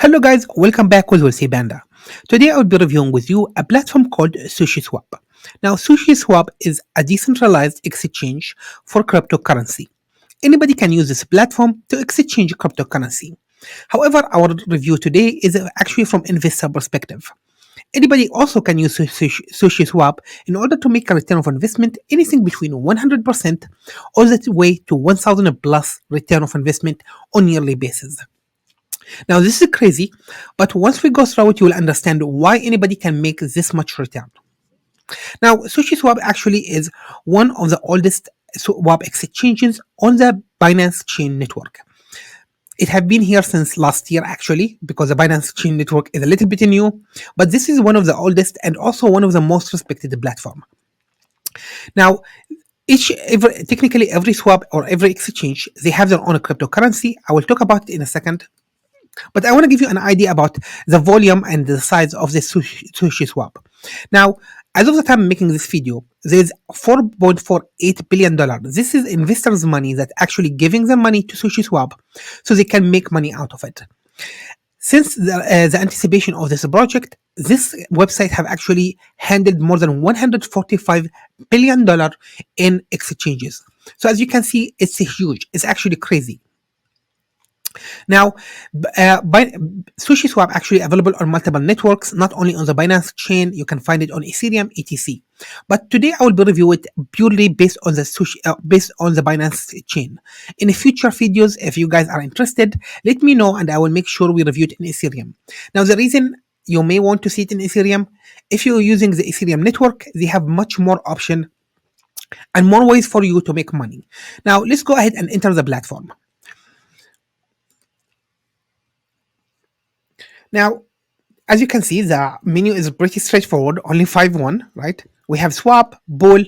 Hello guys, welcome back with We'll Banda. Today I will be reviewing with you a platform called SushiSwap. Now SushiSwap is a decentralized exchange for cryptocurrency. Anybody can use this platform to exchange cryptocurrency. However, our review today is actually from investor perspective. Anybody also can use SushiSwap in order to make a return of investment anything between 100% all the way to 1000 plus return of investment on yearly basis. Now, this is crazy, but once we go through it, you will understand why anybody can make this much return. Now, SushiSwap actually is one of the oldest swap exchanges on the Binance Chain network. It have been here since last year actually, because the Binance Chain network is a little bit new, but this is one of the oldest and also one of the most respected platform. Now, technically every swap or every exchange, they have their own cryptocurrency. I will talk about it in a second. But I want to give you an idea about the volume and the size of the SushiSwap. Now, as of the time I'm making this video, there's $4.48 billion. This is investors' money that actually giving them money to SushiSwap so they can make money out of it. Since the anticipation of this project, this website have actually handled more than $145 billion in exchanges. So as you can see, it's huge. It's actually crazy. Now, SushiSwap actually available on multiple networks, not only on the Binance chain, you can find it on Ethereum, etc. But today I will be reviewing it purely based on the Binance chain. In future videos, if you guys are interested, let me know and I will make sure we review it in Ethereum. Now, the reason you may want to see it in Ethereum, if you're using the Ethereum network, they have much more option and more ways for you to make money. Now, let's go ahead and enter the platform. Now, as you can see, the menu is pretty straightforward, only 5-1, right? We have swap, bull,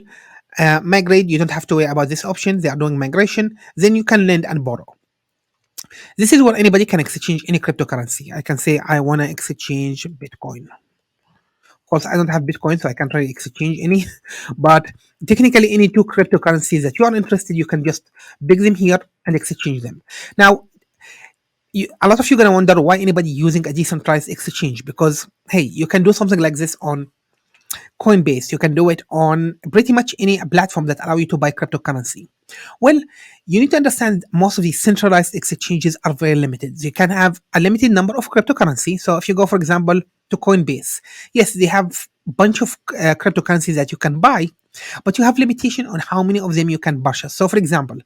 migrate. You don't have to worry about this option. They are doing migration. Then you can lend and borrow. This is where anybody can exchange any cryptocurrency. I can say I want to exchange Bitcoin. Of course, I don't have Bitcoin, so I can't really exchange any. But technically, any two cryptocurrencies that you are interested, you can just pick them here and exchange them. Now, a lot of you are gonna wonder why anybody using a decentralized exchange, because hey, you can do something like this on Coinbase, you can do it on pretty much any platform that allow you to buy cryptocurrency. Well, you need to understand most of these centralized exchanges are very limited. You can have a limited number of cryptocurrency. So if you go, for example, to Coinbase, yes, they have a bunch of cryptocurrencies that you can buy, but you have limitation on how many of them you can purchase. So for example,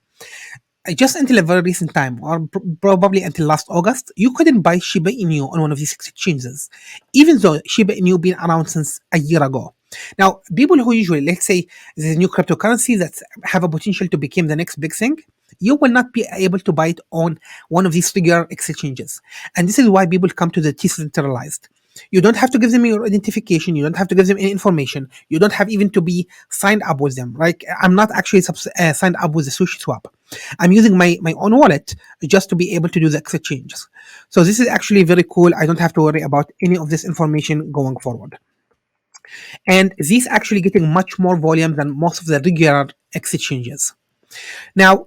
just until a very recent time, or probably until last August, you couldn't buy Shiba Inu on one of these exchanges, even though Shiba Inu been around since a year ago. Now, people who usually, let's say, there's a new cryptocurrency that have a potential to become the next big thing, you will not be able to buy it on one of these regular exchanges. And this is why people come to the decentralized. You don't have to give them your identification. You don't have to give them any information. You don't have even to be signed up with them. Like, I'm not actually signed up with the SushiSwap. I'm using my own wallet just to be able to do the exchanges. So this is actually very cool. I don't have to worry about any of this information going forward. And these actually getting much more volume than most of the regular exchanges. Now,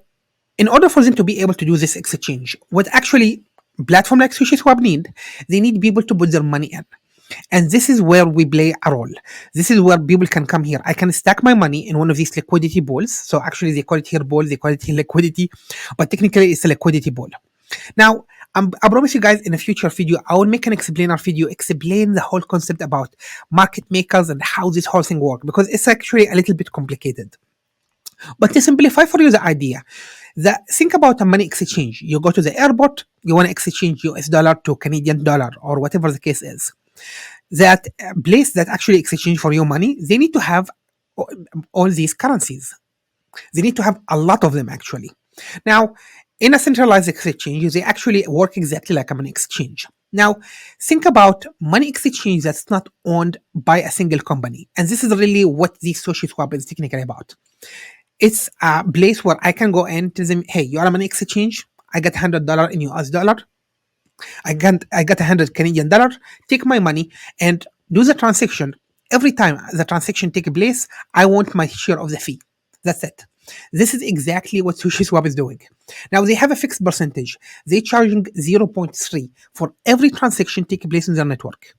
in order for them to be able to do this exchange, what actually platform like SushiSwap need, they need people to put their money in. And this is where we play a role. This is where people can come here. I can stack my money in one of these liquidity pools. So actually they call it here pool, they call it here liquidity, but technically it's a liquidity pool. Now, I promise you guys in a future video, I will make an explainer video, explain the whole concept about market makers and how this whole thing works, because it's actually a little bit complicated. But to simplify for you the idea, think about a money exchange. You go to the airport, you want to exchange US dollar to Canadian dollar or whatever the case is. That place that actually exchange for your money, they need to have all these currencies. They need to have a lot of them actually. Now, in a centralized exchange, they actually work exactly like a money exchange. Now, think about money exchange that's not owned by a single company. And this is really what the SushiSwap is technically about. It's a place where I can go and tell them, hey, you are a money exchange. I got $100 in US dollar. I got 100 Canadian dollar. Take my money and do the transaction. Every time the transaction take place, I want my share of the fee. That's it. This is exactly what SushiSwap is doing. Now they have a fixed percentage. They're charging zero point 0.3 for every transaction taking place in their network.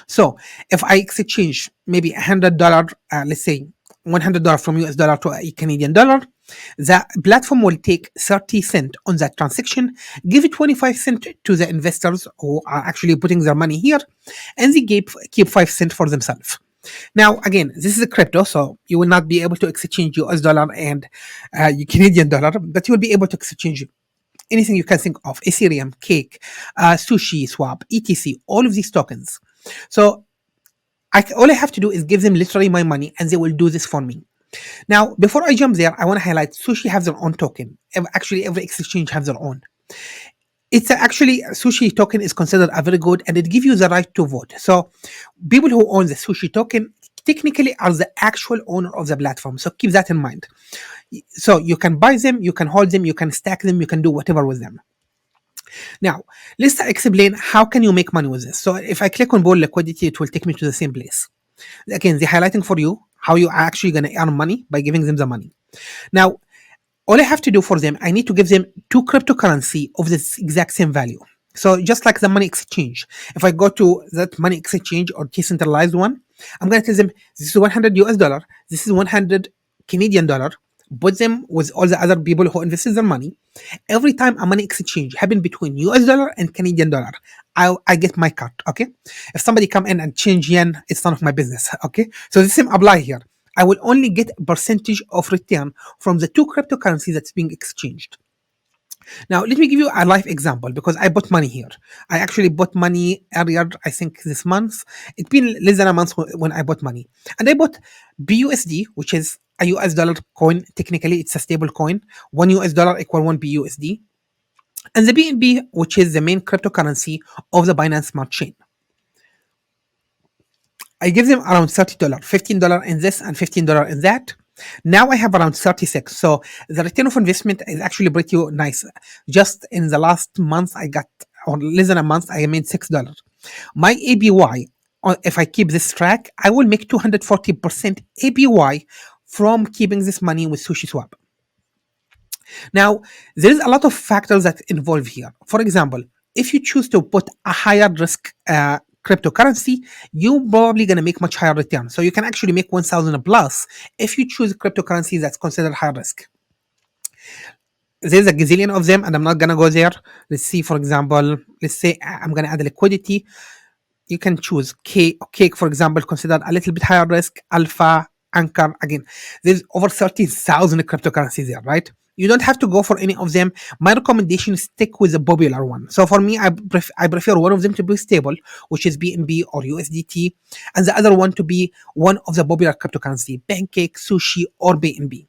So if I exchange maybe $100, let's say $100 from US dollar to a Canadian dollar, the platform will take 30 cent on that transaction, give it 25 cent to the investors who are actually putting their money here, and they keep 5 cent for themselves. Now, again, this is a crypto, so you will not be able to exchange US dollar and Canadian dollar, but you will be able to exchange anything you can think of: Ethereum, Cake, SushiSwap, etc. All of these tokens. So all I have to do is give them literally my money, and they will do this for me. Now, before I jump there, I want to highlight Sushi has their own token. Actually, every exchange has their own. Actually Sushi token is considered a very good, and it gives you the right to vote. So people who own the Sushi token technically are the actual owner of the platform. So keep that in mind. So you can buy them, you can hold them, you can stack them, you can do whatever with them. Now, let's explain how can you make money with this. So if I click on Ball Liquidity, it will take me to the same place. Again, they're highlighting for you how you are actually going to earn money by giving them the money. Now, all I have to do for them, I need to give them two cryptocurrency of this exact same value. So just like the money exchange, if I go to that money exchange or decentralized one, I'm going to tell them this is 100 US dollar, this is 100 Canadian dollar, put them with all the other people who invested their money. Every time a money exchange happen between US dollar and Canadian dollar, I get my cut. Okay. If somebody come in and change yen, it's none of my business. Okay. So the same apply here. I will only get a percentage of return from the two cryptocurrencies that's being exchanged. Now, let me give you a live example because I bought money here. I actually bought money earlier, I think this month. It's been less than a month when I bought money. And I bought BUSD, which is a US dollar coin. Technically, it's a stable coin. One US dollar equal one BUSD. And the BNB, which is the main cryptocurrency of the Binance Smart Chain. I give them around $30, $15 in this and $15 in that. Now I have around 36. So the return of investment is actually pretty nice. Just in the last month, I got, or less than a month, I made $6. My APY, if I keep this track, I will make 240% APY from keeping this money with SushiSwap. Now, there is a lot of factors that involve here. For example, if you choose to put a higher risk cryptocurrency, you're probably going to make much higher return. So you can actually make 1,000 plus if you choose cryptocurrency that's considered high risk. There's a gazillion of them, and I'm not going to go there. Let's see, for example, let's say I'm going to add a liquidity. You can choose Cake, for example, considered a little bit higher risk. Alpha, Anchor, again, there's over 30,000 cryptocurrencies there, right? You don't have to go for any of them. My recommendation is stick with the popular one. So for me, I prefer one of them to be stable, which is BNB or USDT, and the other one to be one of the popular cryptocurrency, Pancake, Sushi, or BNB.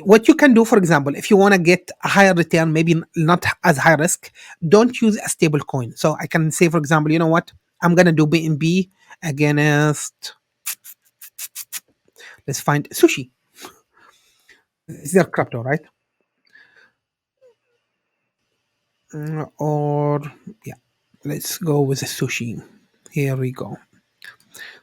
What you can do, for example, if you want to get a higher return, maybe not as high risk, don't use a stable coin. So I can say, for example, you know what? I'm going to do BNB against, let's find Sushi. Is there crypto, right? Or, yeah, let's go with the Sushi. Here we go.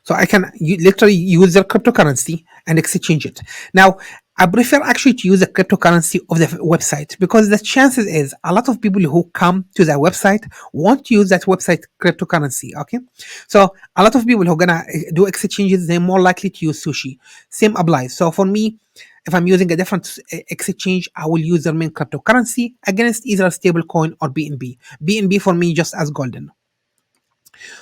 So I can literally use their cryptocurrency and exchange it. Now, I prefer actually to use the cryptocurrency of the website because the chances is a lot of people who come to that website want to use that website cryptocurrency. Okay, so a lot of people who are gonna do exchanges, they're more likely to use Sushi. Same applies. So for me, if I'm using a different exchange, I will use their main cryptocurrency against either a stable coin or BNB. BNB for me just as golden.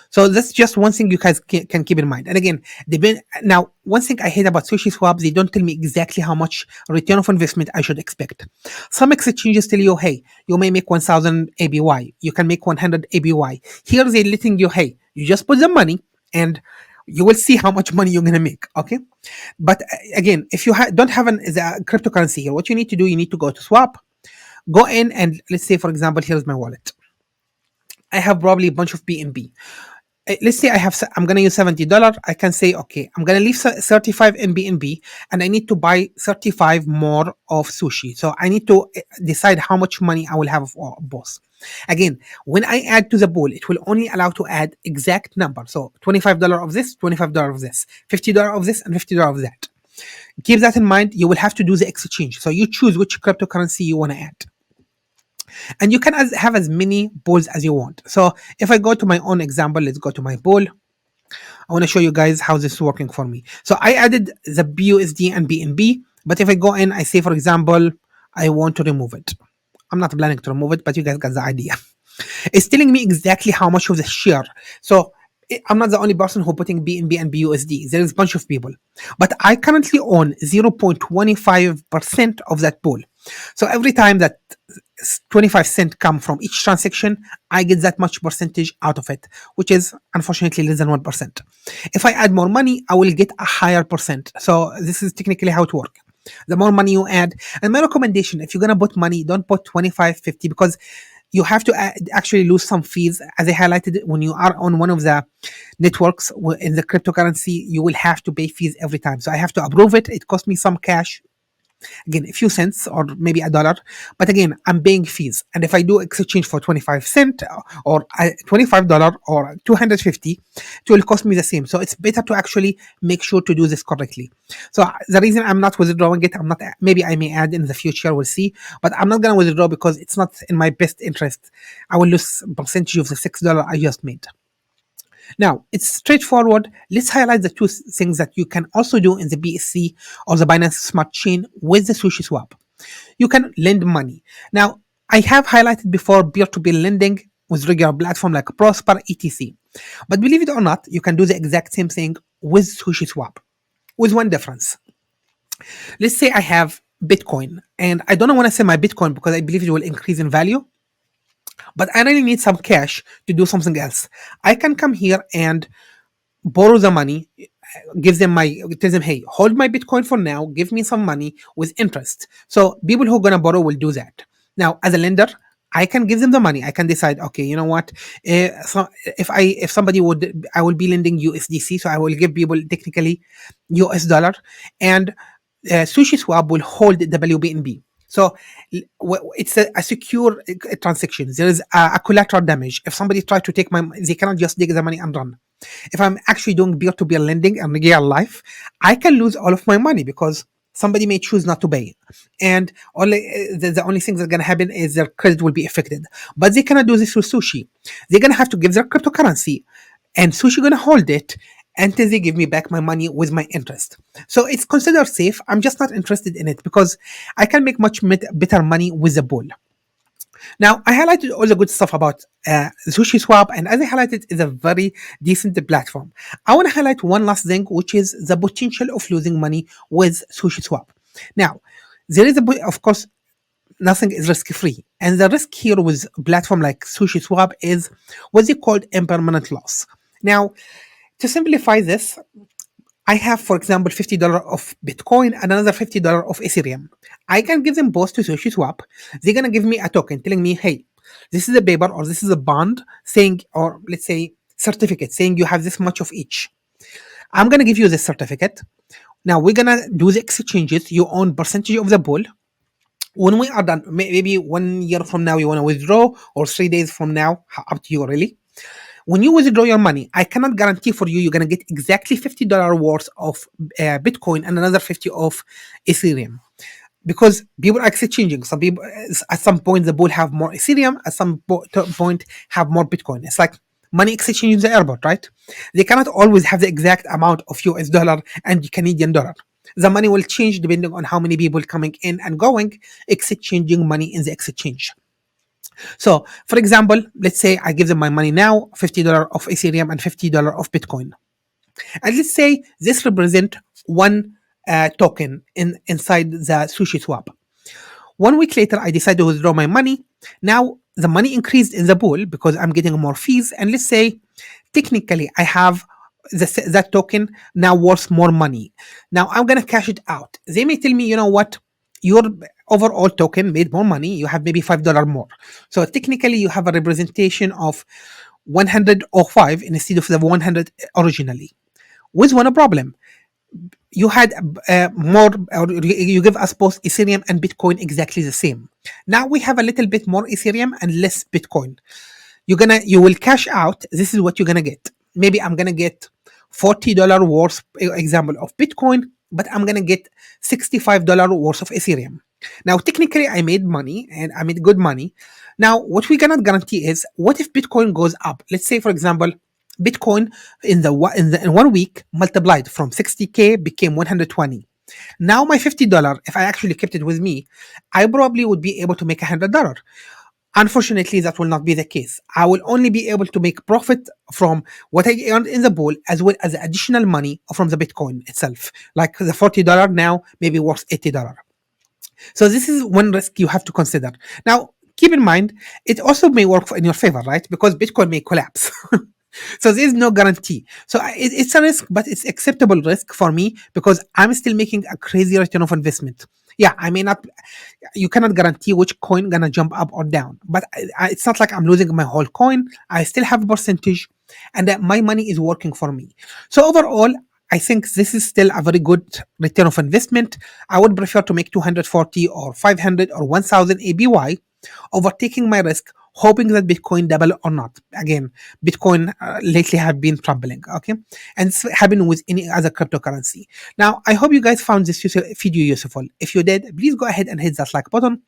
So that's just one thing you guys can keep in mind. And again, now one thing I hate about SushiSwap, they don't tell me exactly how much return of investment I should expect. Some exchanges tell you, hey, you may make 1,000 APY, you can make 100 APY. Here they're letting you, hey, you just put the money and you will see how much money you're gonna make. Okay, but again, if you don't have the cryptocurrency here, what you need to do, you need to go to Swap, go in, and let's say, for example, here's my wallet. I have probably a bunch of BNB. Let's say I'm gonna use $70. I can say, okay, I'm gonna leave 35 in BNB, and I need to buy 35 more of Sushi. So I need to decide how much money I will have of both. Again, when I add to the pool, it will only allow to add exact number. So $25 of this, $25 of this, $50 of this, and $50 of that. Keep that in mind. You will have to do the exchange. So you choose which cryptocurrency you want to add, and you can have as many pools as you want. So if I go to my own example, let's go to my pool. I want to show you guys how this is working for me. So I added the BUSD and BNB, but if I go in, I say, for example, I want to remove it. I'm not planning to remove it, but you guys got the idea. It's telling me exactly how much of the share. So I'm not the only person who putting BNB and BUSD. There is a bunch of people, but I currently own 0.25% of that pool. So every time that 25 cents come from each transaction, I get that much percentage out of it, which is unfortunately less than 1%. If I add more money, I will get a higher percent. So this is technically how it works. The more money you add, and my recommendation, if you're gonna put money, don't put 25, 50, because you have to actually lose some fees. As I highlighted, when you are on one of the networks in the cryptocurrency, you will have to pay fees every time. So I have to approve it. It cost me some cash, again a few cents or maybe a dollar, but again I'm paying fees. And if I do exchange for 25 cents or $25 or 250, it will cost me the same. So it's better to actually make sure to do this correctly. So the reason I'm not withdrawing it, I'm not, maybe I may add in the future, we'll see, but I'm not going to withdraw because it's not in my best interest. I will lose percentage of the $6 I just made. Now, it's straightforward. Let's highlight the two things that you can also do in the BSC or the Binance Smart Chain with the SushiSwap. You can lend money. Now, I have highlighted before peer-to-peer lending with regular platform like Prosper, etc. But believe it or not, you can do the exact same thing with SushiSwap, with one difference. Let's say I have Bitcoin and I don't want to sell my Bitcoin because I believe it will increase in value, but I really need some cash to do something else. I can come here and borrow the money, give them my, tell them, hey, hold my Bitcoin for now, give me some money with interest. So people who are gonna borrow will do that. Now, as a lender, I can give them the money. I can decide, okay, you know what? So if somebody would, I will be lending USDC, so I will give people technically US dollar, and SushiSwap will hold the WBNB. So it's a secure transaction. There is a collateral damage. If somebody tries to take my, they cannot just take the money and run. If I'm actually doing peer-to-peer lending in real life, I can lose all of my money because somebody may choose not to pay, and only the only thing that's gonna happen is their credit will be affected. But they cannot do this with Sushi. They're gonna have to give their cryptocurrency, and Sushi gonna hold it until they give me back my money with my interest. So it's considered safe. I'm just not interested in it because I can make much better money with the pool. Now, I highlighted all the good stuff about SushiSwap, and as I highlighted, it's a very decent platform. I want to highlight one last thing, which is the potential of losing money with SushiSwap. Now, there is of course, nothing is risk free, and the risk here with a platform like SushiSwap is what they called impermanent loss. Now, to simplify this, I have, for example, $50 of Bitcoin and another $50 of Ethereum. I can give them both to SushiSwap. They're gonna give me a token telling me, hey, this is a paper or this is a bond saying, or let's say certificate saying you have this much of each. I'm gonna give you this certificate. Now we're gonna do the exchanges. You own percentage of the pool. When we are done, maybe 1 year from now you wanna withdraw, or 3 days from now, up to you really. When you withdraw your money, I cannot guarantee for you you're gonna get exactly $50 worth of Bitcoin and another 50 of Ethereum, because people are exchanging. Some people, at some point, the pool have more Ethereum, at some point have more Bitcoin. It's like money exchange in the airport, right? They cannot always have the exact amount of US dollar and Canadian dollar. The money will change depending on how many people coming in and going, exchanging money in the exchange. So, for example, let's say I give them my money now, $50 of Ethereum and $50 of Bitcoin. And let's say this represent one token inside the SushiSwap. 1 week later, I decide to withdraw my money. Now, the money increased in the pool because I'm getting more fees. And let's say, technically, I have that token now worth more money. Now, I'm going to cash it out. They may tell me, you know what? Your overall token made more money. You have maybe $5 more. So technically, you have a representation of 105 instead of the 100 originally. With one problem, you had more, or you give us both Ethereum and Bitcoin exactly the same. Now we have a little bit more Ethereum and less Bitcoin. You will cash out. This is what you're gonna get. Maybe I'm gonna get $40 worth example of Bitcoin, but I'm gonna get $65 worth of Ethereum. Now, technically, I made money and I made good money. Now, what we cannot guarantee is what if Bitcoin goes up? Let's say, for example, Bitcoin in 1 week multiplied from 60K became 120. Now my $50, if I actually kept it with me, I probably would be able to make $100. Unfortunately, that will not be the case. I will only be able to make profit from what I earned in the pool as well as additional money from the Bitcoin itself. Like the $40 now maybe worth $80. So this is one risk you have to consider. Now, keep in mind, it also may work in your favor, right? Because Bitcoin may collapse. So there is no guarantee. So it's a risk, but it's acceptable risk for me because I'm still making a crazy return of investment. Yeah, I may not. You cannot guarantee which coin gonna jump up or down, but it's not like I'm losing my whole coin. I still have a percentage, and that my money is working for me. So overall, I think this is still a very good return of investment. I would prefer to make 240 or 500 or 1000 APY over taking my risk, hoping that Bitcoin double or not. Again, Bitcoin lately have been troubling, okay? And it's happening with any other cryptocurrency. Now, I hope you guys found this video useful. If you did, please go ahead and hit that like button.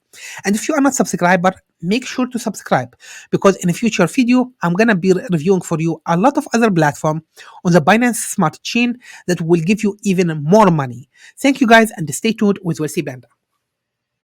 And if you are not subscriber, make sure to subscribe because in a future video, I'm gonna be reviewing for you a lot of other platform on the Binance Smart Chain that will give you even more money. Thank you guys and stay tuned with Wealthy Panda.